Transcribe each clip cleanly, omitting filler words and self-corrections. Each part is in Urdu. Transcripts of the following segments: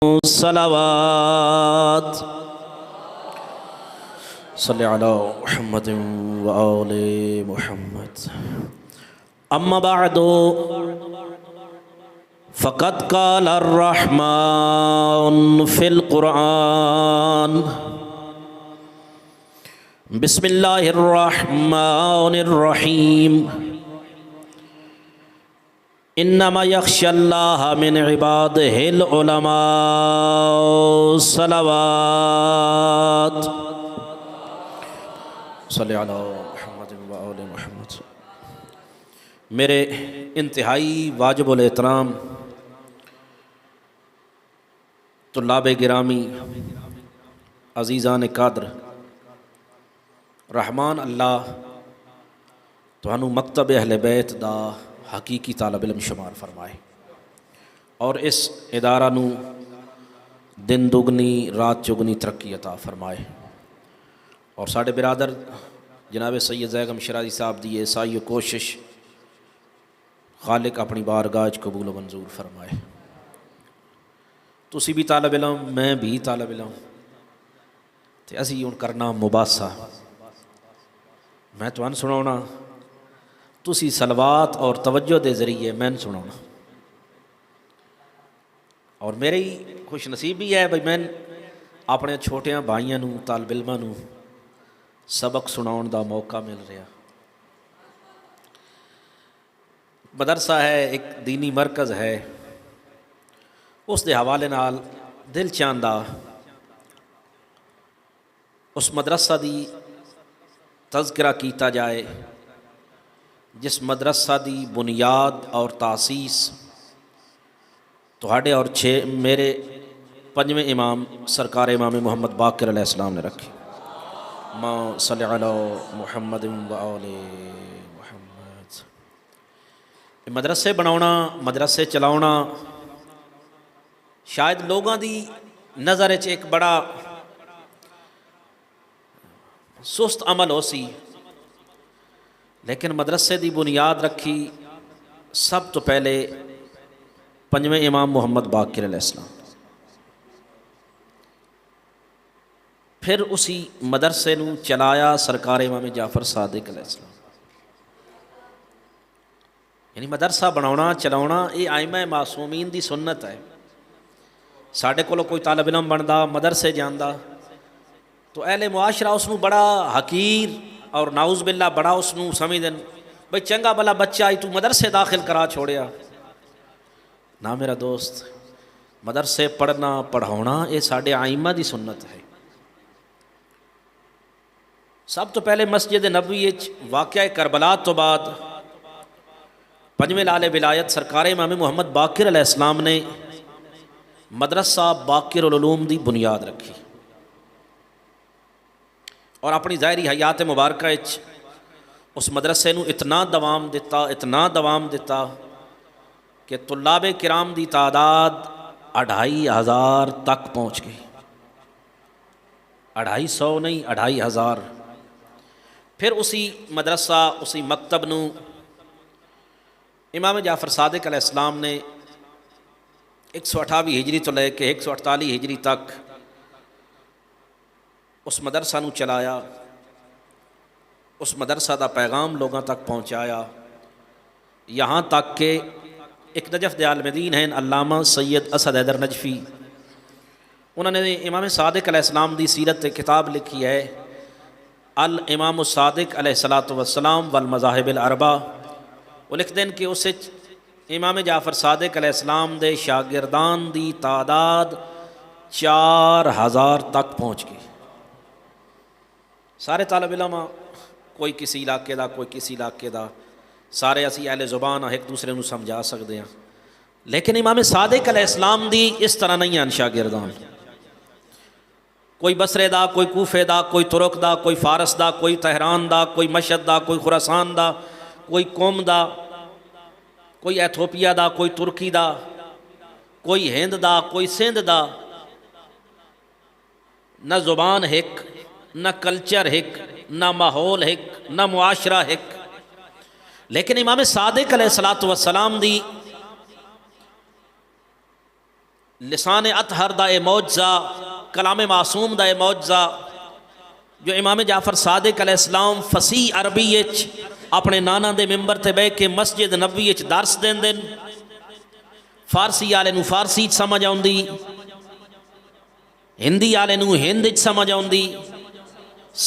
صلوات صلی علی محمد و آل محمد اما بعد فقد قال الرحمن فی القرآن بسم اللہ الرحمن الرحیم انما یخشی اللہ من عبادہ العلماء صلوات صلی علی محمد و آل محمد۔ میرے انتہائی واجب الاحترام طلاب گرامی، عزیزان قادر، رحمان اللہ تانوں مکتب اہل بیت دا حقیقی طالب علم شمار فرمائے اور اس ادارہ نو دن دگنی رات چگنی ترقی عطا فرمائے، اور ساڑھے برادر جناب سید زیغم شرازی صاحب دی سائی کوشش خالق اپنی بارگاہ قبول و منظور فرمائے۔ تسی بھی طالب علم، میں بھی طالب علم، تے اسی ہن کرنا مباحثہ، میں تو سناونا، تسی صلوات اور توجہ دے ذریعے میں سناونا، اور میری خوش نصیبی ہے بھئی میں اپنے چھوٹیاں بھائیاں نو طالب علماں نو سبق سناؤن دا موقع مل رہا۔ مدرسہ ہے، ایک دینی مرکز ہے، اس دے حوالے نال دل چاہندا اس مدرسہ دی تذکرہ کیتا جائے جس مدرسہ دی بنیاد اور تاسیس تہاڈے اور میرے پنجویں امام سرکار امام محمد باقر علیہ السلام نے رکھی۔ ماں صلی علی محمد و آل محمد۔ مدرسے بناونا، مدرسے چلاونا شاید لوگاں دی نظر وچ ایک بڑا سست عمل ہو سی، لیکن مدرسے دی بنیاد رکھی سب تو پہلے پنجویں امام محمد باقر علیہ السلام، پھر اسی مدرسے نو چلایا سرکار امام جعفر صادق علیہ السلام۔ یعنی مدرسہ بناونا چلاونا یہ ائمہ معصومین دی سنت ہے۔ ساڈے کولو کوئی طالب علم بندا، مدرسے جاندا تو اہل معاشرہ اس نو بڑا حقیر اور نعوذ باللہ بڑا اس نو سمجھدن بھئی چنگا بلا بچہ آئی تو مدرسے داخل کرا چھوڑیا۔ نہ میرا دوست، مدرسے پڑھنا پڑھاونا یہ ساڈے ائمہ دی سنت ہے۔ سب تو پہلے مسجد نبوی واقعہ کربلا تو بعد پنجویں لال ولایت سرکار امام محمد باقر علیہ السلام نے مدرسہ باقر العلوم دی بنیاد رکھی، اور اپنی ظاہری حیات مبارکہ اس مدرسے نو اتنا دوام دیتا کہ طلاب کرام دی تعداد 2500 تک پہنچ گئی۔ 250 نہیں، 2500۔ پھر اسی مدرسہ اسی مکتب نو امام جعفر صادق علیہ السلام نے 128 ہجری تو لے کے 148 ہجری تک اس مدرسہ نو چلایا، اس مدرسہ دا پیغام لوگاں تک پہنچایا، یہاں تک کہ ایک نجف دے عالمدین ہیں علامہ سید اسد حیدر نجفی، انہوں نے امام صادق علیہ السلام دی سیرت کتاب لکھی ہے الامام الصادق علیہ السلام والمذاہب الاربع۔ وہ لکھ دیں کہ اس امام جعفر صادق علیہ السلام دے شاگردان دی تعداد 4000 تک پہنچ گئی۔ سارے طالب علم کوئی کسی علاقے دا، کوئی کسی علاقے دا، سارے اسی اہل زبان ایک دوسرے نو سمجھا سکتے ہیں، لیکن امام صادق علیہ السلام دی اس طرح نہیں ہیں شاگردان۔ کوئی بصرے دا، کوئی کوفے دا، کوئی ترک دا، کوئی فارس دا، کوئی تہران دا، کوئی مشہد دا، کوئی خراسان دا، کوئی قوم دا، کوئی ایتھوپیا دا، کوئی ترکی دا، کوئی ہند دا، کوئی سندھ دا، نہ زبان ایک، نہ کلچر ایک، نہ ماحول ایک، نہ معاشرہ ایک، لیکن امام صادق علیہ السلام دی لسان اطہر دا اے معجزہ، کلام معصوم دا اے معجزہ جو امام جعفر صادق علیہ السلام فصیح عربی اپنے نانا دے ممبر تے بہ کے مسجد نبوی درس دین دن، فارسی آلے نو فارسی سمجھ آؤندی، ہندی آلے نو ہند سمجھ آؤندی،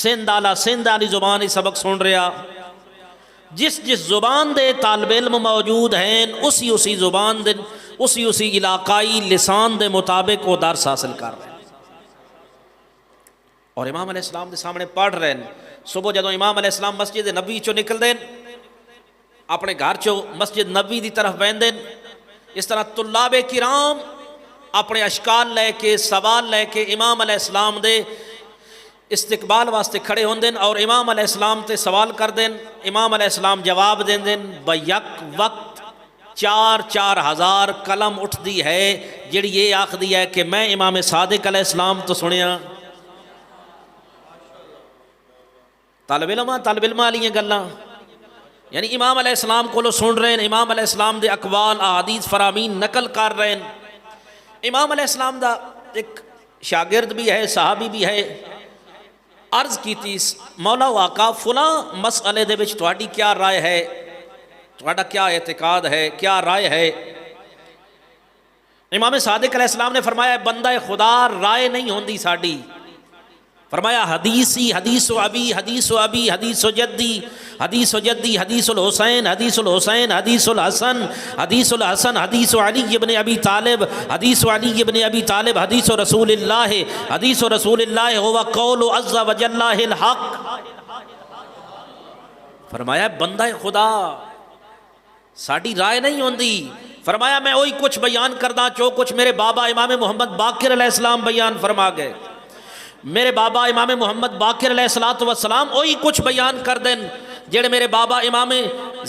سندھ آلا سندھ آلی زبان سبق سن رہا، جس جس زبان دے طالب علم موجود ہیں اسی زبان دے اسی علاقائی لسان دے مطابق وہ درس حاصل کر رہے ہیں اور امام علیہ السلام دے سامنے پڑھ رہے ہیں۔ صبح جدو امام علیہ السلام مسجد نبوی چو نکل دیں، اپنے گھر چو مسجد نبوی دی طرف بہن دیں، اس طرح طلاب کرام اپنے اشکال لے کے سوال لے کے امام علیہ السلام دے استقبال واسطے کھڑے ہون دیں اور امام علیہ السلام تے سوال کر دیں، امام علیہ السلام جواب دیں دیں، بیک وقت 4,000 قلم اٹھ دی ہے جڑی یہ آخ دی ہے کہ میں امام صادق علیہ السلام تو سنیا۔ طالب علم علیہ گلاں یعنی امام علیہ السلام کو لو سن رہے ہیں، امام علیہ السلام دے اقوال احادیث فرامین نقل کر رہے ہیں۔ امام علیہ السلام دا ایک شاگرد بھی ہے، صحابی بھی ہے، عرض کی تھی مولا و آقا فلاں مسئلے دے وچ تہاڈی کیا رائے ہے، تہاڈا کیا اعتقاد ہے، کیا رائے ہے؟ امام صادق علیہ السلام نے فرمایا بندہ خدا رائے نہیں ہوندی ساڈی، فرمایا حدیثی حدیث و ابی حدیث و ابی حدیث و جدی حدیث و جدی حدیث الحسین حدیث الحسین حدیث الحسن حدیث الحسن حدیث علی ابن ابی طالب حدیث علی ابن ابی طالب حدیث رسول اللہ حدیث رسول اللہ ہوا قول عز وجل الحق۔ فرمایا بندہ خدا ساڑی رائے نہیں ہوندی، فرمایا میں وہی کچھ بیان کردہ جو کچھ میرے بابا امام محمد باقر علیہ السلام بیان فرما گئے، میرے بابا امام محمد باقر علیہ السلام وہی کچھ بیان کر دیں جڑے میرے بابا امام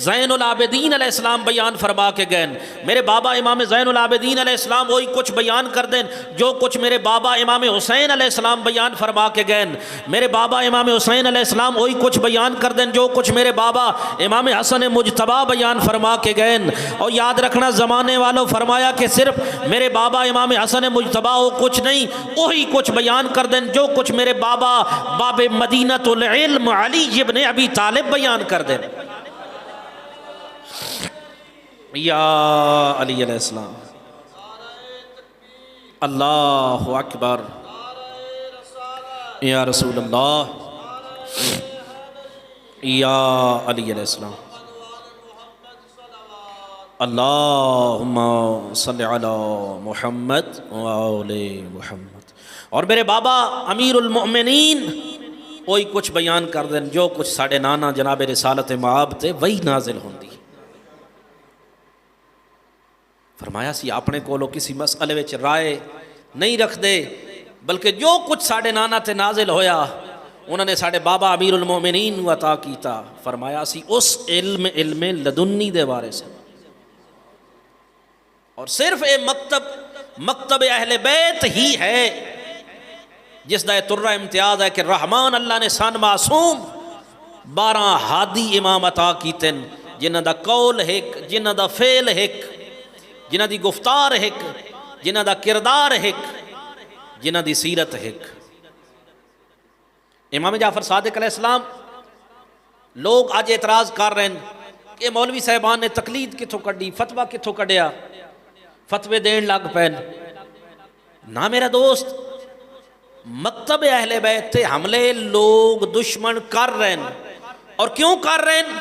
زین العابدین علیہ السلام بیان فرما کے گئے، میرے بابا امام زین العابدین علیہ السلام وہی کچھ بیان کر دیں جو کچھ میرے بابا امام حسین علیہ السلام بیان فرما کے گئے، میرے بابا امام حسین علیہ السلام وہی کچھ بیان کر دیں جو کچھ میرے بابا امام حسن مجتبی بیان فرما کے گئے۔ اور یاد رکھنا زمانے والوں فرمایا کہ صرف میرے بابا امام حسن مجتبی ہو کچھ نہیں، وہی کچھ بیان کر دیں جو کچھ میرے بابا باب مدینۃ العلم علی ابن ابی طالب بیان کر دیں۔ یا علی علیہ السلام، اللہ اکبر، یا رسول اللہ، یا علی علیہ السلام، اللہم صلی علی محمد وآل محمد۔ اور میرے بابا امیر المؤمنین وہی کچھ بیان کر دیں جو کچھ ساڑھے نانا جناب رسالت معاب تے وہی نازل ہوندی۔ فرمایا سی اپنے کولو کسی مسئلے وچ رائے نہیں رکھ دے، بلکہ جو کچھ ساڑھے نانا تے نازل ہویا انہوں نے ساڑھے بابا امیر المومنین عطا کیتا۔ فرمایا سی اس علم لدنی دے بارے سے، اور صرف اے مکتب اہل بیت ہی ہے جس دا ترہ امتیاز ہے کہ رحمان اللہ نے سن معصوم 12 ہادی امام عطا کیتن، جنہ دا قول ایک، جنہ دا فعل ایک، جنہ دی گفتار ایک، جنہ دا کردار ایک، جنہ دی سیرت ایک۔ امام جعفر صادق علیہ السلام لوگ آج اعتراض کر رہے ہیں کہ مولوی صاحبان نے تقلید کتھوں کڈی، فتوہ کتھوں کڈیا، فتوے دین لگ پین۔ نہ میرا دوست، مکتب اہل بیت تے حملے لوگ دشمن کر رہے ہیں، اور کیوں کر رہے ہیں؟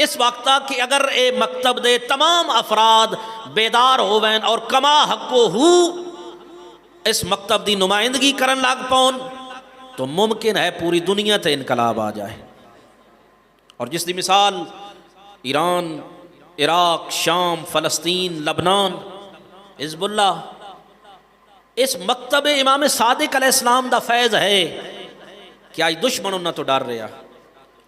اس وقت کہ اگر اے مکتب دے تمام افراد بیدار ہوویں اور کما حقو ہو اس مکتب دی نمائندگی کرن لگ پون تو ممکن ہے پوری دنیا تے انقلاب آ جائے۔ اور جس دی مثال ایران، عراق، شام، فلسطین، لبنان، حزب اللہ، اس مکتب امام صادق علیہ السلام دا فیض ہے کہ آج دشمن انہاں تو ڈر رہا۔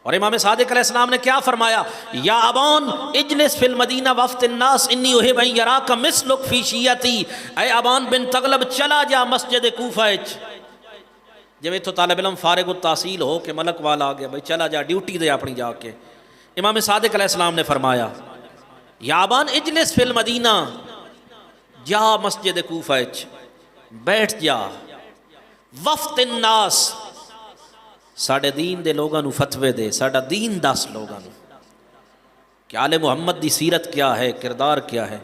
اور امام صادق علیہ السلام نے کیا فرمایا؟ یا ابان اجلس فی المدینہ وفت الناس انی احب ان یراک مثلک فی شیعتی، اے ابان بن تغلب چلا جا مسجد کوفہ وچ۔ جب تو طالب علم فارغ التحصیل ہو کہ ملک والا آ گیا، بھائی چلا جا ڈیوٹی دے اپنی جا کے۔ امام صادق علیہ السلام نے فرمایا یا ابان اجلس فی المدینہ، جا مسجد کوفہ بیٹھ جا، وفد الناس ساڈے دین دے لوگاں نو فتوے دے، ساڈا دین دس لوگاں نو کہ آل محمد دی سیرت کیا ہے، کردار کیا ہے۔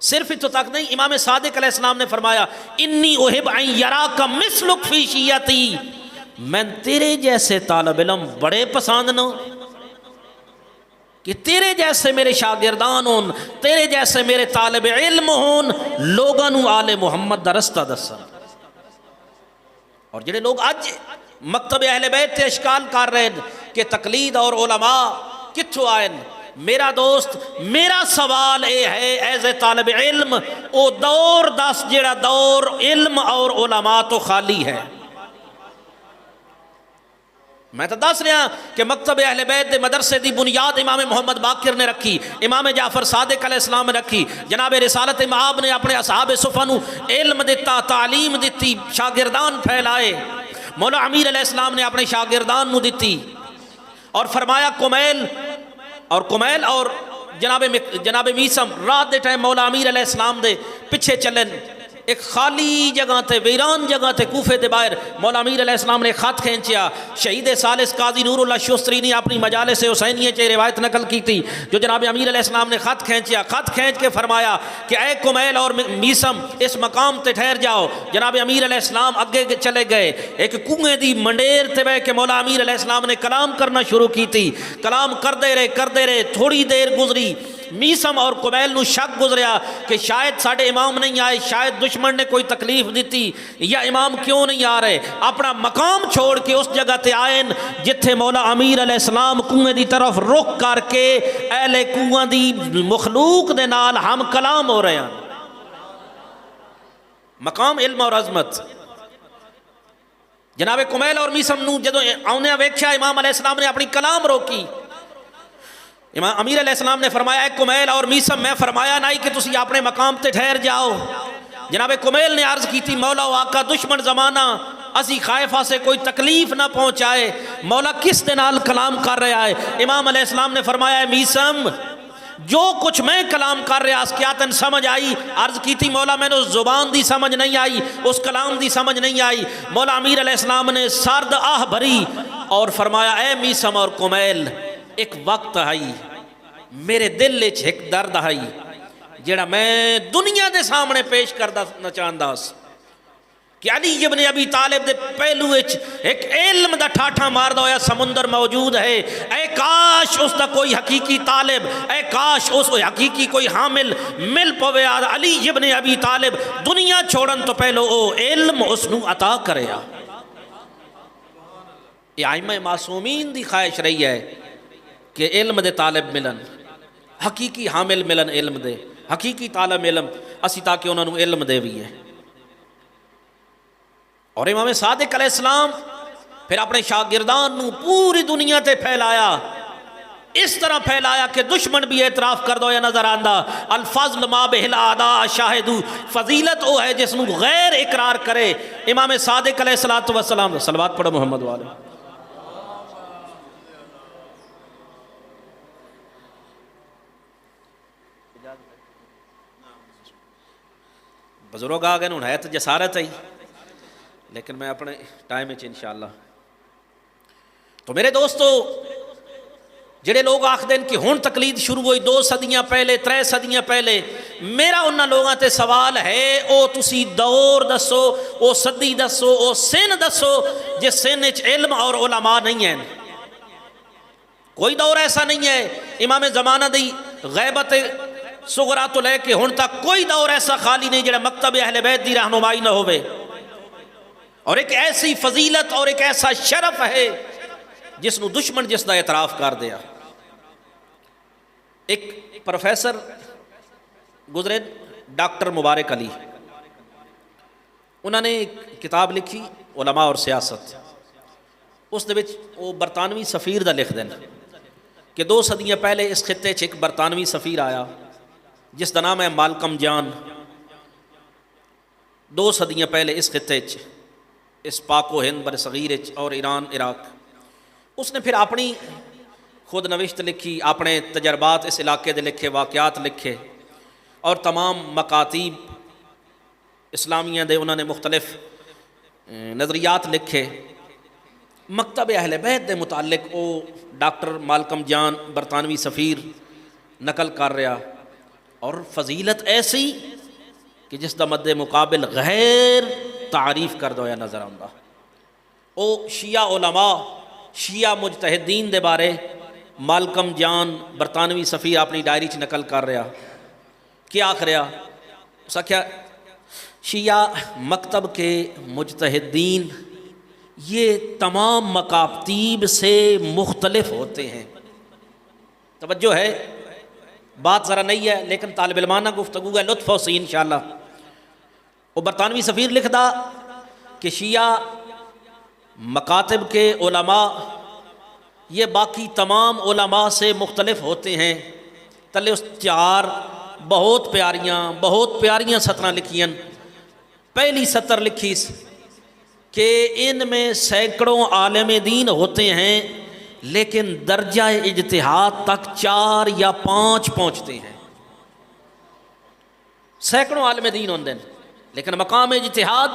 صرف اتو تک نہیں، امام صادق علیہ السلام نے فرمایا انی احب ان یراک مثلک فی شیعتی، میں تیرے جیسے طالب علم بڑے پسند نو، کہ تیرے جیسے میرے شاگردان ہون، تیرے جیسے میرے طالب علم ہون، لوگاں نو آل محمد دا رستہ دسن۔ اور جڑے لوگ اج مکتب اہل بیت تے اشکال کر رہے ہیں کہ تقلید اور علماء کتھوں آئے، میرا دوست میرا سوال اے ہے ایز اے طالب علم، او دور دس جڑا دور علم اور علماء تو خالی ہے۔ میں تو دس رہا کہ مکتب اہل بیت دے مدرسے دی بنیاد امام محمد باقر نے رکھی، امام جعفر صادق علیہ السلام نے رکھی، جناب رسالت مآب نے اپنے اصحاب صفہ نو علم دیتا، تعلیم دیتی، شاگردان پھیلائے، مولا امیر علیہ السلام نے اپنے شاگردان نو دیتی، اور فرمایا کمیل اور جناب میسم رات دے ٹائم مولا امیر علیہ السلام دے پیچھے چلن، ایک خالی جگہ تے ویران جگہ تے کوفے دے باہر مولا امیر علیہ السلام نے خط کھینچیا، شہید ثالث قاضی نور اللہ شستری نے اپنی مجالس حسینیہ چے روایت نقل کی تھی، جو جناب امیر علیہ السلام نے خط کھینچیا، خط کھینچ کے فرمایا کہ اے کمیل اور میسم اس مقام تے ٹھہر جاؤ۔ جناب امیر علیہ السلام اگے چلے گئے، ایک کنویں دی منڈیر تے بیٹھ کے مولا امیر علیہ السلام نے کلام کرنا شروع کی تھی، کلام کرتے رہے، تھوڑی دیر گزری، میسم اور کمیل نو شک گزریا کہ شاید ساڑھے امام نہیں آئے، شاید دشمن نے کوئی تکلیف دیتی، یا امام کیوں نہیں آ رہے، اپنا مقام چھوڑ کے اس جگہ تے آئین جتھے مولا امیر علیہ السلام کنویں دی طرف رخ کر کے اہل کنویں دی مخلوق دے نال ہم کلام ہو رہے ہیں۔ مقام علم اور عظمت۔ جناب کمیل اور میسم نو جدو آنے ویکھیا امام علیہ السلام نے اپنی کلام روکی، امام امیر علیہ السلام نے فرمایا اے کمیل اور میسم، میں فرمایا نہیں کہ تسی اپنے مقام تے ٹھہر جاؤ۔ جناب کمیل نے عرض کی تھی مولا و آقا دشمن زمانہ اسی خائفہ سے کوئی تکلیف نہ پہنچائے، مولا کس دے نال کلام کر رہا ہے؟ امام علیہ السلام نے فرمایا اے میسم جو کچھ میں کلام کر رہا اس کیا تن سمجھ آئی؟ عرض کی تھی مولا میں نے اس زبان دی سمجھ نہیں آئی، اس کلام دی سمجھ نہیں آئی۔ مولا امیر علیہ السلام نے سرد آہ بھری اور فرمایا اے میسم اور کمیل، ایک وقت آئی میرے دل وچ ایک درد آئی جڑا میں دنیا دے سامنے پیش کرنا چاہندا س کہ علی ابن ابی طالب دے پہلو وچ ایک علم دا ٹھاٹھا ماردا ہویا سمندر موجود ہے، اے کاش اس دا کوئی حقیقی طالب، اے کاش اس حقیقی کوئی حامل مل پوے علی ابن ابی طالب دنیا چھوڑن تو پہلو او علم اس نو عطا کریا۔ یہ ائمہ معصومین دی خواہش رہی ہے کہ علم دے طالب ملن، حقیقی حامل ملن علم دے، حقیقی طالب علم اسی تاکہ انہوں نے علم دے بھی ہے۔ اور امام صادق علیہ السلام پھر اپنے شاگردان نو پوری دنیا تے پھیلایا، اس طرح پھیلایا کہ دشمن بھی اعتراف کر دو یا نظر آندہ، الفضل ما بہل اعداء شاہدو، فضیلت وہ ہے جس نو غیر اقرار کرے۔ امام صادق علیہ السلام، صلوات پڑھو محمد والے۔ بزرگ آ گئے انہوں ہے تو جسارت ہے، لیکن میں اپنے ٹائم انشاءاللہ۔ تو میرے دوستو جڑے لوگ آخدیں کہ ہون تقلید شروع ہوئی 2 صدیاں پہلے 3 صدیاں پہلے، میرا انہاں لوگاں تے سوال ہے او تسی دور دسو، او صدی دسو، او سن دسو جس سن وچ علم اور علماء نہیں ہیں۔ کوئی دور ایسا نہیں ہے امام زمانہ دی غیبت صغرا تو لے کے ہن تک کوئی دور ایسا خالی نہیں جڑا مکتب اہل بیت دی رہنمائی نہ ہوئے، اور ایک ایسی فضیلت اور ایک ایسا شرف ہے جس نو دشمن جس دا اعتراف کر دیا۔ ایک پروفیسر گزرے ڈاکٹر مبارک علی، انہوں نے ایک کتاب لکھی علماء اور سیاست، اس دے وچ وہ برطانوی سفیر دا لکھ دینا کہ 2 صدیاں پہلے اس خطے چ ایک برطانوی سفیر آیا جس دا نام ہے مالکم جان۔ 2 صدیاں پہلے اس خطے چ، اس پاک و ہند برصغیر اور ایران عراق، اس نے پھر اپنی خود نوشت لکھی، اپنے تجربات اس علاقے دے لکھے، واقعات لکھے۔ اور تمام مکاتیب اسلامیہ دے انہوں نے مختلف نظریات لکھے۔ مکتب اہل بیت دے متعلق او ڈاکٹر مالکم جان برطانوی سفیر نقل کر رہا، اور فضیلت ایسی کہ جس دا مد مقابل غیر تعریف کر دو یا نظر آندہ۔ او شیعہ علماء، شیعہ مجتہدین دے بارے مالکم جان برطانوی سفیر اپنی ڈائری چ نقل کر رہا، کیا آکھ رہا؟ اس کیا شیعہ مکتب کے مجتہدین یہ تمام مکاتیب سے مختلف ہوتے ہیں۔ توجہ ہے، بات ذرا نہیں ہے لیکن طالب علمانہ گفتگو ہے، لطف ہو سی انشاءاللہ۔ وہ برطانوی سفیر لکھدا کہ شیعہ مکاتب کے علماء یہ باقی تمام علماء سے مختلف ہوتے ہیں۔ تلے اس چار بہت پیاریاں سطریں لکھیاں۔ پہلی سطر لکھی کہ ان میں سینکڑوں عالم دین ہوتے ہیں لیکن درجہ اجتہاد تک 4 یا 5 پہنچتے ہیں۔ سینکڑوں عالم دین ہوندے ہیں لیکن مقام اجتہاد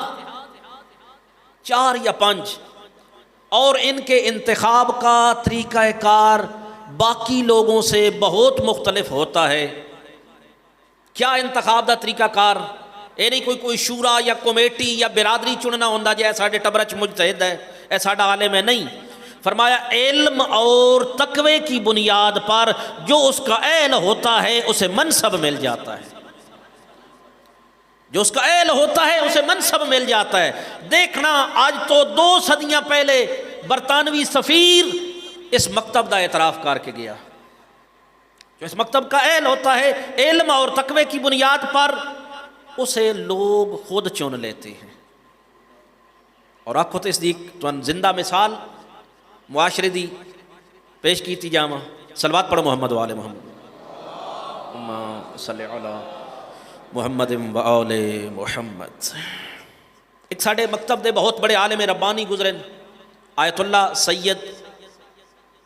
4 یا 5، اور ان کے انتخاب کا طریقہ کار باقی لوگوں سے بہت مختلف ہوتا ہے۔ کیا انتخاب دا طریقہ کار؟ اے نہیں کوئی شورا یا کمیٹی یا برادری چننا ہوندا جے ساڈے ٹبرچ مجتہد ہے، اے ساڈا عالم ہے، نہیں۔ فرمایا علم اور تقوی کی بنیاد پر جو اس کا اہل ہوتا ہے اسے منصب مل جاتا ہے، جو اس کا اہل ہوتا ہے اسے منصب مل جاتا ہے۔ دیکھنا آج تو 2 صدیاں پہلے برطانوی سفیر اس مکتب دا اعتراف کر کے گیا، جو اس مکتب کا اہل ہوتا ہے علم اور تقوی کی بنیاد پر اسے لوگ خود چن لیتے ہیں۔ اور آنکھوں تصدیق تو زندہ مثال معاشرے دی پیش کیتی جاواں۔ صلوات پڑھو محمد و آل محمد، اللہم صلی علی محمد و آل محمد۔ ایک ساڑھے مکتب دے بہت بڑے عالم ربانی گزرے، آیت اللہ سید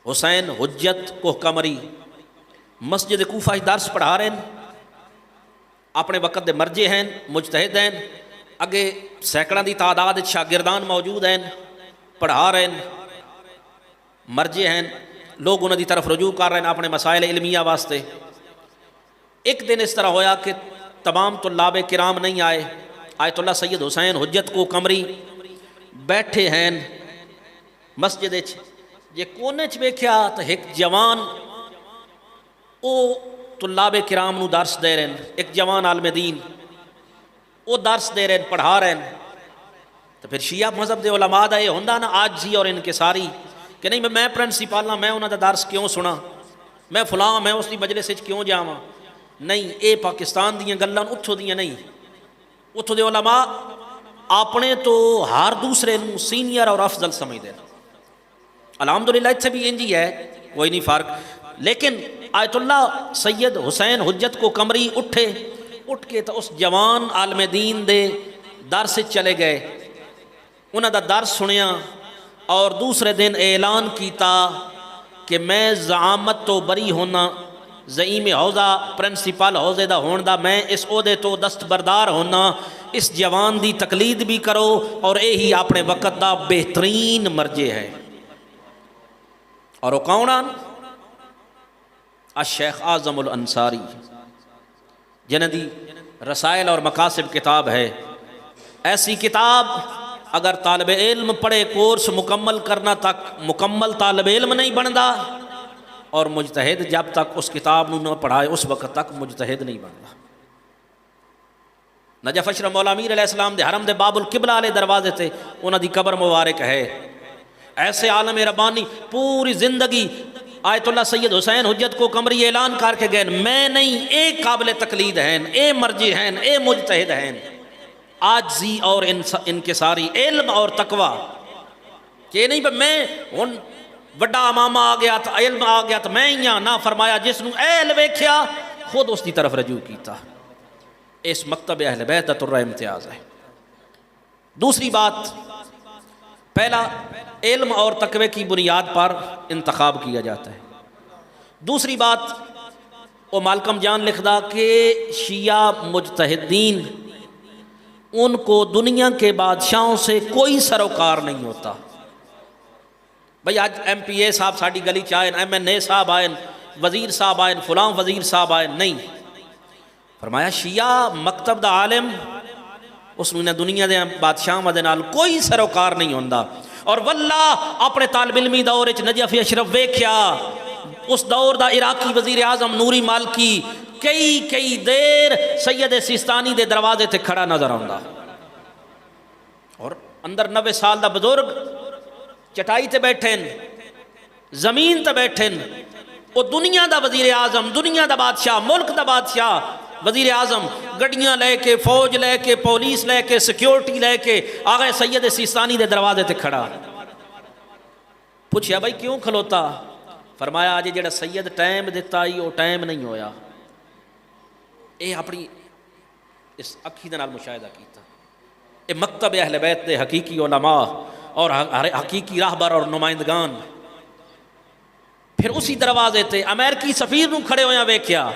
حسین حجت کوہ قمری، مسجد کوفہ درس پڑھا رہے ہیں، اپنے وقت دے مرجے ہیں، مجتہد ہیں، اگے سینکڑوں دی تعداد شاگردان موجود ہیں، پڑھا رہے ہیں، مرجے ہیں، لوگ انہوں دی طرف رجوع کر رہے ہیں اپنے مسائل علمیہ واسطے۔ ایک دن اس طرح ہویا کہ تمام طلاب کرام نہیں آئے، آیت اللہ سید حسین حجت کو قمری بیٹھے ہیں مسجد وچ، جے کونے چ ویکھیا تو ایک جوان او طلاب کرام نو درس دے رہے ہیں، ایک جوان عالم دین وہ درس دے رہے ہیں، پڑھا رہے ہیں۔ تو پھر شیعہ مذہب دے علماء دا یہ ہوندا نا عاجزی اور انکساری کہ نہیں میں پرنسپل ہاں، میں انہاں دا درس کیوں سنا، میں فلاں میں اس دی مجلس وچ کیوں جاواں؟ نہیں، اے پاکستان دیاں گلاں اتھوں دیاں نہیں، اتھوں دے علماء اپنے تو ہر دوسرے نو سینئر اور افضل سمجھدے ہیں۔ الحمدللہ اتھے بھی انجی ہے، کوئی نہیں فرق۔ لیکن آیت اللہ سید حسین حجت کو قمری اٹھ کے تو اس جوان عالم دین دے درس چلے گئے، انہاں دا درس سنیا، اور دوسرے دن اعلان کیتا کہ میں زعامت تو بری ہونا، زعیم حوزہ پرنسپل حوزے دا ہون دا میں اس عہدے تو دستبردار ہونا، اس جوان دی تقلید بھی کرو، اور یہی اپنے وقت دا بہترین مرجع ہے۔ اور وہ کون آن؟ الشیخ اعظم الانصاری، جنہاں دی رسائل اور مقاصد کتاب ہے۔ ایسی کتاب اگر طالب علم پڑھے، کورس مکمل کرنا تک مکمل طالب علم نہیں بندا، اور مجتہد جب تک اس کتاب نو نہ پڑھائے اس وقت تک مجتہد نہیں بندا۔ نجف اشرف مولا امیر علیہ السلام دے حرم دے باب القبلہ علیہ دروازے تے انہاں دی قبر مبارک ہے۔ ایسے عالم ربانی پوری زندگی آیت اللہ سید حسین حجت کو قمری اعلان کر کے گئے میں نہیں، اے قابل تقلید ہیں، اے مرجع ہیں، اے مجتہد ہیں۔ عاجزی اور انکساری، علم اور تقوی، کہ نہیں میں ہن وڈا امامہ آ گیا تو علم آ گیا تو میں ہی ہاں، نہ فرمایا جس نو اہل ویکھیا خود اس کی طرف رجوع کیتا۔ اس مکتب اہل بیت دا ترہ امتیاز ہے۔ دوسری بات، پہلا علم اور تقوی کی بنیاد پر انتخاب کیا جاتا ہے۔ دوسری بات، وہ مالکم جان لکھدا کہ شیعہ مجتہدین ان کو دنیا کے بادشاہوں سے کوئی سروکار نہیں ہوتا. بھئی آج ایم پی اے صاحب ساڑی گلی چاہیں، ایم این اے صاحب آئیں، وزیر صاحب آئیں، فلاں وزیر صاحب آئیں، نہیں. فرمایا شیعہ مکتب دا عالم اس نے دنیا دے بادشاہ دے نال کوئی سروکار نہیں ہوندا. اور واللہ اپنے طالب علمی دور وچ نجف اشرف ویکھیا، اس دور دا عراقی وزیر اعظم نوری مالکی کئی دیر سید سیستانی دے دروازے تے کھڑا نظر آندا، اور اندر 90 سال دا بزرگ چٹائی تے بیٹھن، زمین تے بیٹھن. وہ دنیا دا وزیر اعظم، دنیا دا بادشاہ، ملک دا بادشاہ وزیر اعظم گڈیاں لے کے، فوج لے کے، پولیس لے کے، سیکیورٹی لے کے آگئے سید سیستانی دے دروازے تے کھڑا. پوچھیا بھائی کیوں کھلوتا؟ فرمایا آج جڑا سید ٹائم دیتا ہی وہ ٹائم نہیں ہویا. اے اپنی اس اکھی دے نال مشاہدہ کیتا. اے مکتب اہل بیت دے حقیقی علماء اور حقیقی راہبر اور نمائندگان. پھر اسی دروازے تے امریکی سفیر نو کھڑے ہویا ویکھیا،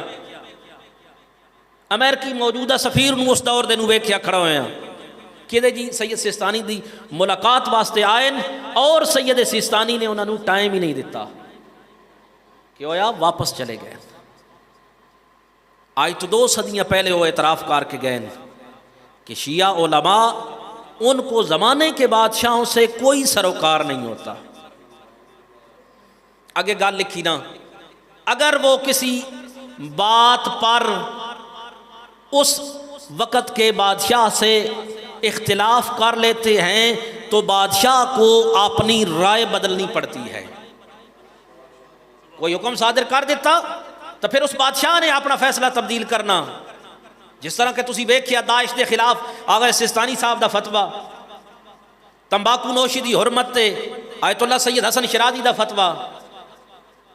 امریکی موجودہ سفیر نو اس دور دے نو ویکھیا کھڑا ہویا کہ جی سید سیستانی دی ملاقات واسطے آئین، اور سید سیستانی نے انہوں نے ٹائم ہی نہیں دیتا کہ ہویا واپس چلے گئے. آج تو 2 صدیاں پہلے وہ اعتراف کر کے گئے کہ شیعہ علماء ان کو زمانے کے بادشاہوں سے کوئی سروکار نہیں ہوتا. آگے گال لکھی نا، اگر وہ کسی بات پر اس وقت کے بادشاہ سے اختلاف کر لیتے ہیں تو بادشاہ کو اپنی رائے بدلنی پڑتی ہے. کوئی حکم صادر کر دیتا تو پھر اس بادشاہ نے اپنا فیصلہ تبدیل کرنا. جس طرح کہ تسی ویکھیا داعش دے خلاف آغا سیستانی صاحب دا فتویٰ، تمباکو نوشی دی حرمت تے آیت اللہ سید حسن شیرازی دا فتویٰ،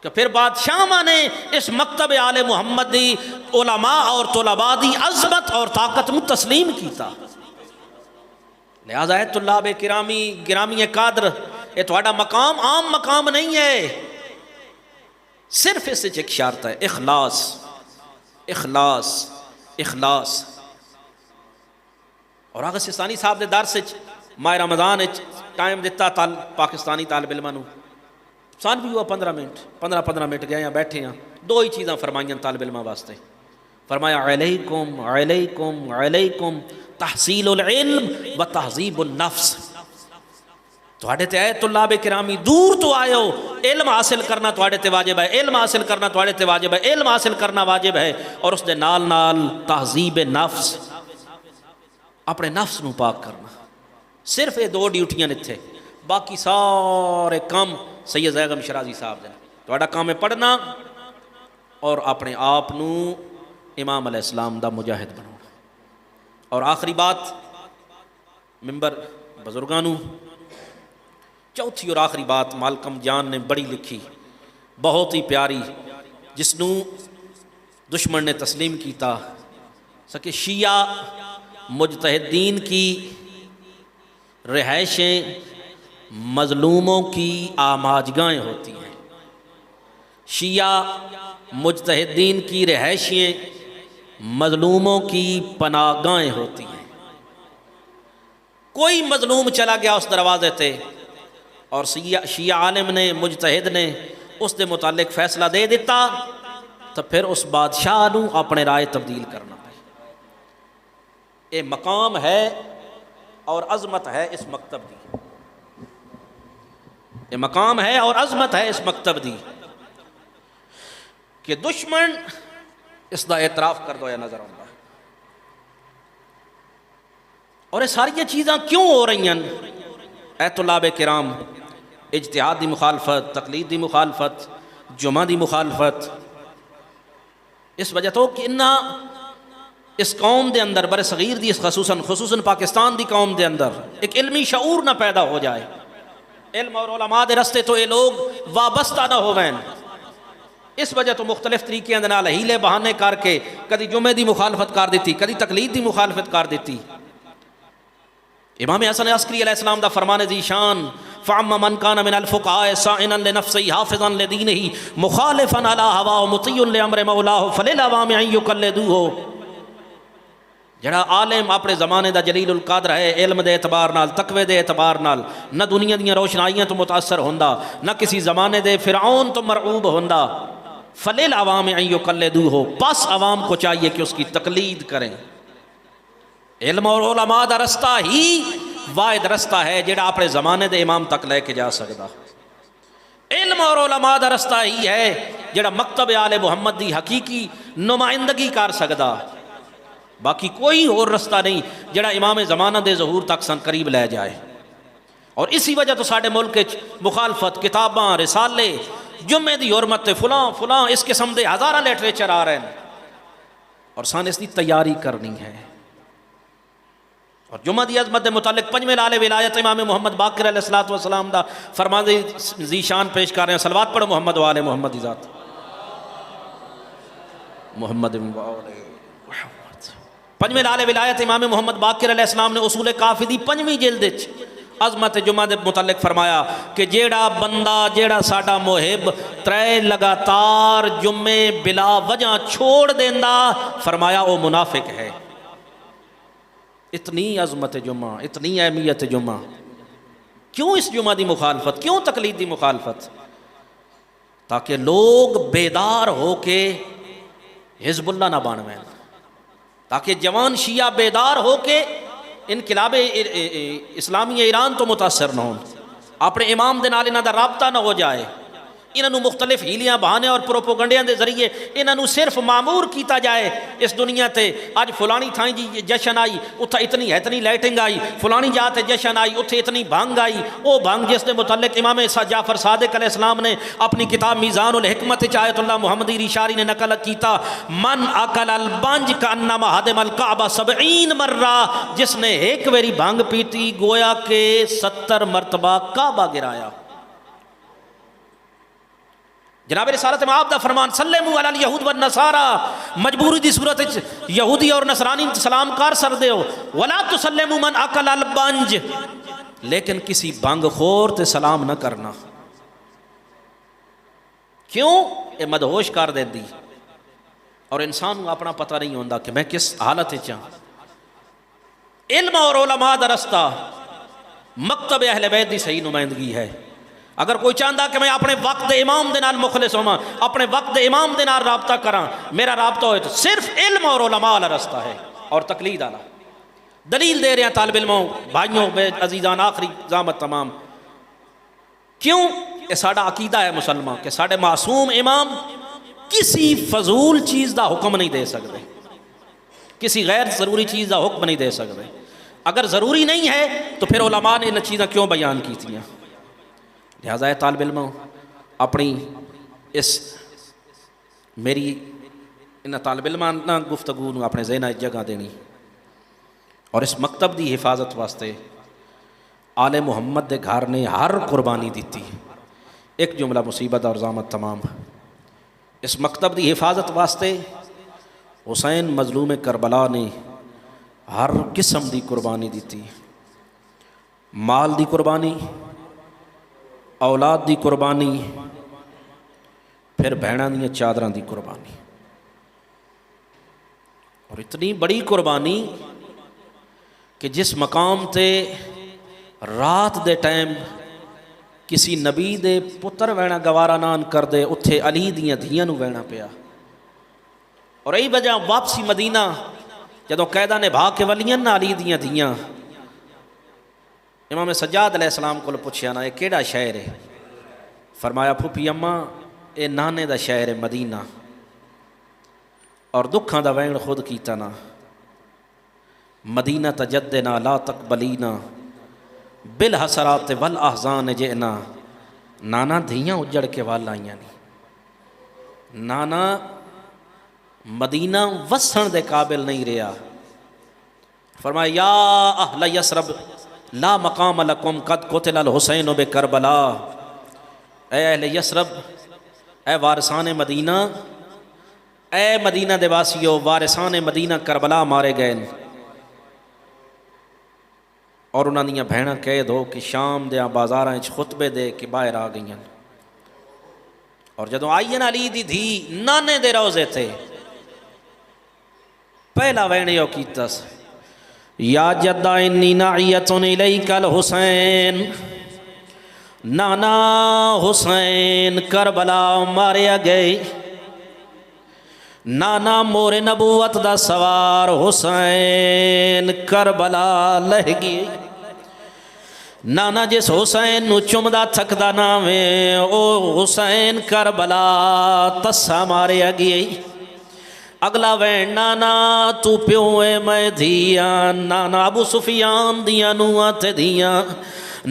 کہ پھر بادشاہ نے اس مکتب آل محمد دی علماء اور طلباء دی عظمت اور طاقت میں تسلیم کیتا. لہذا ہے طلاب گرامی قادر، یہ تھوڑا مقام عام مقام نہیں ہے. صرف اس سے ایک شرط ہے، اخلاص اخلاص اخلاص. اور آغا سیستانی صاحب دے درس ماہ رمضان ٹائم دیتا پاکستانی طالب علماں نو، سان بھی ہوا 15 منٹ گئے ہیں بیٹھے ہیں. 2 ہی چیزاں فرمائیں طالب علماں واسطے. فرمایا علیکم علیکم علیکم تحصیل العلم و تہذیب النفس. تواڈے تے اے طلاب کرامی دور تو آئے ہو، علم حاصل کرنا تواڈے تے واجب ہے، علم حاصل کرنا تواڈے تے واجب ہے، علم حاصل کرنا واجب ہے. اور اس دے نال نال تہذیب نفس، اپنے نفس نو پاک کرنا. صرف یہ 2 ڈیوٹیاں اتھے، باقی سارے کام سید زیغم شیرازی صاحب دے. تواڈا کام ہے پڑھنا اور اپنے آپ نو امام علیہ السلام دا مجاہد بنانا. اور آخری بات ممبر بزرگانو، چوتھی اور آخری بات مالکم جان نے بڑی لکھی، بہت ہی پیاری، جس نو دشمن نے تسلیم کیتا. سکے شیعہ مجتہدین کی رہائشیں مظلوموں کی آماجگاہیں ہوتی ہیں. شیعہ مجتہدین کی رہائشیں مظلوموں کی پناہگاہیں ہوتی ہیں. کوئی مظلوم چلا گیا اس دروازے تے اور شیعہ عالم نے، مجتہد نے اس دے متعلق فیصلہ دے دیتا تو پھر اس بادشاہ نو اپنے رائے تبدیل کرنا پڑے. یہ مقام ہے اور عظمت ہے اس مکتب دی، یہ مقام ہے اور عظمت ہے اس مکتب دی کہ دشمن اس دا اعتراف کر دو یا نظر آتا ہے. اور یہ ساری چیزاں کیوں ہو رہی ہیں؟ اے طلاب کرام، اجتہاد دی مخالفت، تقلید دی مخالفت، جمعہ دی مخالفت، اس وجہ تو کہ اس قوم دے اندر بر صغیر دی خصوصاً پاکستان دی قوم دے اندر ایک علمی شعور نہ پیدا ہو جائے. علم اور علماء دے رستے تو یہ لوگ وابستہ نہ ہوویں. اس وجہ تو مختلف طریقے دے نال ہیلے بہانے کر کے کدی جمعے دی مخالفت کر دیتی، کدی تقلید دی مخالفت کر دیتی. امام حسن عسکری علیہ السلام دا فرمان ذی شان فَعَمَّ مَنْ كَانَ مِنَ الْفُقَهَاءِ صَائِنًا لِنَفْسِهِ حَافِظًا لِدِينِهِ مُخَالِفًا عَلَى هَوَاهُ مُطِيعٌ لِأَمْرِ مَوْلَاهُ فَلِلْعَوَامِ أَن يُقَلِّدُوهُ۔ جڑا عالم اپنے زمانے دا جلیل القدر ہے، علم دے اعتبار نال، تقوی دے اعتبار نال، نہ دنیا دیاں روشنائیاں تو متاثر ہوندا، نہ کسی زمانے دے فرعون تو مرعوب ہوندا، فَلِلْعَوَامِ أَن يُقَلِّدُوهُ، پس عوام کو چاہیے کہ اس کی تقلید کریں۔ علم اور علماء دا رستہ ہی واحد رستہ ہے جڑا اپنے زمانے دے امام تک لے کے جا سکدا۔ علم اور علماء دا رستہ ہی ہے جڑا مکتب آل محمد دی حقیقی نمائندگی کر سکدا، باقی کوئی اور رستہ نہیں جڑا امام زمانہ دے ظہور تک سن قریب لے جائے۔ اور اسی وجہ تو ساڈے ملک مخالفت، کتاباں، رسالے، جمعے دی حرمت تے فلاں فلاں اس قسم دے ہزارہ لٹریچر آ رہے ہیں، اور سان اس دی تیاری کرنی ہے۔ اور جمعہ دی عظمت دے متعلق پنجویں لال ولایت امام محمد باقر علیہ السلام دا فرمان ذیشان پیش کر رہے ہیں۔ صلوات پڑھو محمد والے محمد دی ذات محمد محمد۔ پنجویں لال ولایت امام محمد باقر علیہ السلام نے اصول کافی دی پنجویں جلد وچ عظمت جمعہ دے متعلق فرمایا کہ جیڑا بندہ، جیڑا ساڈا محب ترے لگاتار جمعے بلا وجہ چھوڑ دیندا، فرمایا وہ منافق ہے۔ اتنی عظمت جمعہ، اتنی اہمیت جمعہ، کیوں اس جمعہ دی مخالفت، کیوں تقلید دی مخالفت؟ تاکہ لوگ بیدار ہو کے حزب اللہ نہ بنویں، تاکہ جوان شیعہ بیدار ہو کے انقلاب اسلامی ایران تو متاثر نہ ہوں، اپنے امام دے نال انہاں دا رابطہ نہ ہو جائے، انہاں نو مختلف ہیلیاں بہانے اور پروپوگنڈیاں دے ذریعے انہاں نو صرف معمور کیتا جائے اس دنیا تے۔ اج فلانی تھائیں جی جشن آئی، اتھا اتنی لائٹنگ آئی، فلانی جا تے جشن آئی، اتھے اتنی بھنگ آئی، وہ بھنگ جس دے متعلق امام جعفر صادق علیہ السلام نے اپنی کتاب میزان الحکمت آیت اللہ محمدی ریشاری نے نقل کیتا، من اکل البنج کانما ہدم الکعبہ 70 مرہ، جس نے ایک ویری بھنگ پیتی گویا کہ 70 مرتبہ کعبہ گرایا۔ جناب رسالت مآب دا فرمان سلموا علی الیہود والنصارى، مجبوری دی صورت یہودی اور نصرانی سلام کر سکدے ہو، ولا تسلموا من اکل البنج، لیکن کسی بھنگ خور تے سلام نہ کرنا۔ کیوں؟ یہ مدہوش کر دیندی، اور انسان کو اپنا پتہ نہیں ہوندا کہ میں کس حالت وچ ہاں۔ علم اور علماء دا رستہ مکتب اہل بیت دی صحیح نمائندگی ہے۔ اگر کوئی چاہتا کہ میں اپنے وقت دے امام دے نال مخلص ہوں، اپنے وقت دے امام دے نال رابطہ کراں، میرا رابطہ ہوئے تو صرف علم اور علماء والا رستہ ہے اور تقلید والا۔ دلیل دے رہے ہیں طالب علموں، بھائیوں، عزیزان، آخری ضامت تمام، کیوں؟ یہ ساڑا عقیدہ ہے مسلمان کہ ساڑے معصوم امام کسی فضول چیز دا حکم نہیں دے سکتے، کسی غیر ضروری چیز دا حکم نہیں دے سکتے۔ اگر ضروری نہیں ہے تو پھر علماء نے ان چیزیں کیوں بیان کی تھیں؟ لہذا طالب علم اپنی اس میری ان طالب علمانہ گفتگو نو اپنے ذہن جگہ دینی، اور اس مکتب دی حفاظت واسطے آل محمد دے گھر نے ہر قربانی دیتی۔ ایک جملہ مصیبت اور زامت تمام، اس مکتب دی حفاظت واسطے حسین مظلوم کربلا نے ہر قسم دی قربانی دیتی، مال دی قربانی، اولاد دی قربانی، پھر بہناں دیاں چادراں دی قربانی، اور اتنی بڑی قربانی کہ جس مقام تے رات دے ٹائم کسی نبی دے پتر وینا گوارا نان کر دے، اتھے علی دیاں دھیاں نو وینا پیا۔ اور یہی وجہ واپسی مدینہ جدوں قیدہ نے بھا کے ولیاں نہ علی دیاں دھیاں، امام سجاد علیہ السلام کو پوچھیا نا یہ کیڑا شہر ہے؟ فرمایا پھوپھی اماں اے نانے دا شہر ہے مدینہ، اور دکھاں دا وین خود کیتا نا، مدینہ تجدنا لا تقبلینا بالحسرات والاحزان جئنا، نانا دھیاں اجڑ کے وال آئیاں نہیں، نانا مدینہ وسن دے قابل نہیں رہا۔ فرمایا یا اہل یسرب لا مقام لکم قد قتل الحسین بکربلا، اے اہل یسرب، اے وارثان مدینہ، اے مدینہ دے واسیو، وارثان مدینہ کربلا مارے گئے، اور انہاں دیاں بھیناں قید ہو کہ شام دیاں بازاراں وچ خطبے دے کے باہر آ گئیاں، اور جدوں آئین علی دی دھی نانے دے روزے تھے پہلا وین یو کیتا سی یا جدہ انی نعیت الیک الحسین، نانا حسین کربلا ماریا گئے، نانا مور نبوت دا سوار حسین کربلا لہ گئی، نانا جس حسین نو چمدا تھکدا ناوے او حسین کربلا تسا ماریا گئی۔ اگلا وین نانا تو پیوے میں دھیاں، نانا ابو سفیان دیاں نوہاں تے دیاں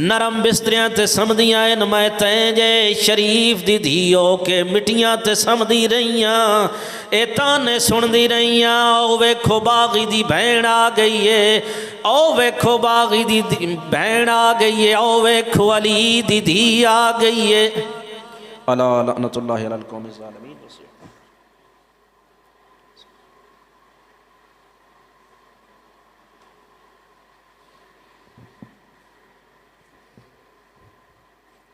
نرم بستریاں تے سمدیاں ان میں تینجے شریف دی دھیو کے مٹیاں تے سمدی رہیاں، اے تانے سن دی رہیاں، او ویکھو باغی دی بھین آ گئی ہے، او ویکھو باغی دی بھین آ گئی ہے، او ویکھو علی دی دھی آ گئی ہے۔ الا لعنت اللہ علی القوم الظالمین۔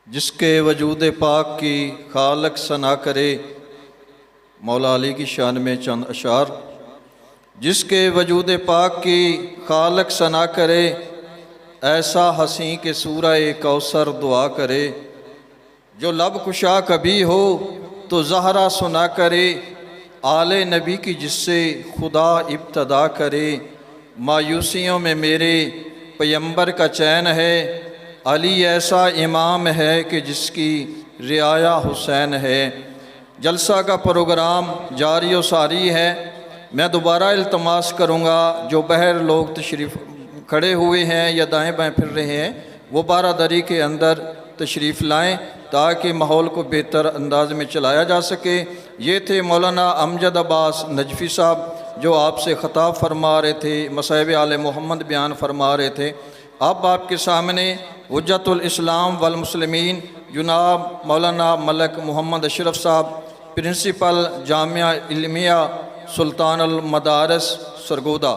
جس کے وجود پاک کی خالق ثنا کرے، مولا علی کی شان میں چند اشعار۔ جس کے وجود پاک کی خالق ثنا کرے، ایسا حسین کہ سورہ کوثر دعا کرے، جو لب کشا کبھی ہو تو زہرا سنا کرے، آل نبی کی جس سے خدا ابتدا کرے، مایوسیوں میں میرے پیمبر کا چین ہے، علی ایسا امام ہے کہ جس کی رعایا حسین ہے۔ جلسہ کا پروگرام جاری و ساری ہے۔ میں دوبارہ التماس کروں گا جو بہر لوگ تشریف کھڑے ہوئے ہیں یا دائیں بائیں پھر رہے ہیں وہ بارادری کے اندر تشریف لائیں تاکہ ماحول کو بہتر انداز میں چلایا جا سکے۔ یہ تھے مولانا امجد عباس نجفی صاحب جو آپ سے خطاب فرما رہے تھے، مصائب آل محمد بیان فرما رہے تھے۔ اب آپ کے سامنے حجت الاسلام والمسلمین جناب مولانا ملک محمد اشرف صاحب، پرنسپل جامعہ علمیہ سلطان المدارس سرگودا،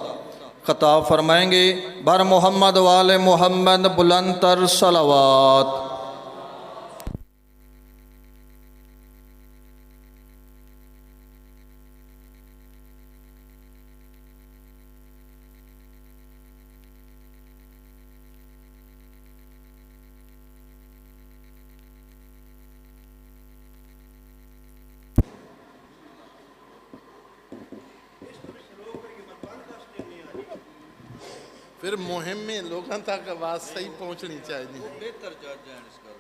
خطاب فرمائیں گے۔ بر محمد وآل محمد بلند تر صلوات۔ پھر مہم میں لوگوں تک آواز صحیح پہنچنی چاہیے۔ بہتر جج ہیں اس کا۔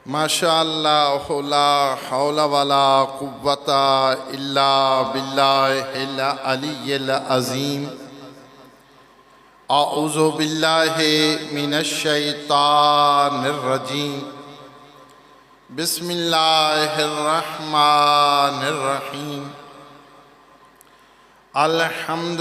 ماشاءاللہ لا حول ولا قوت الا باللہ العلی العظیم۔ اعوذ باللہ من الشیطان الرجیم۔ بسم اللہ الرحمن الرحیم۔ الحمد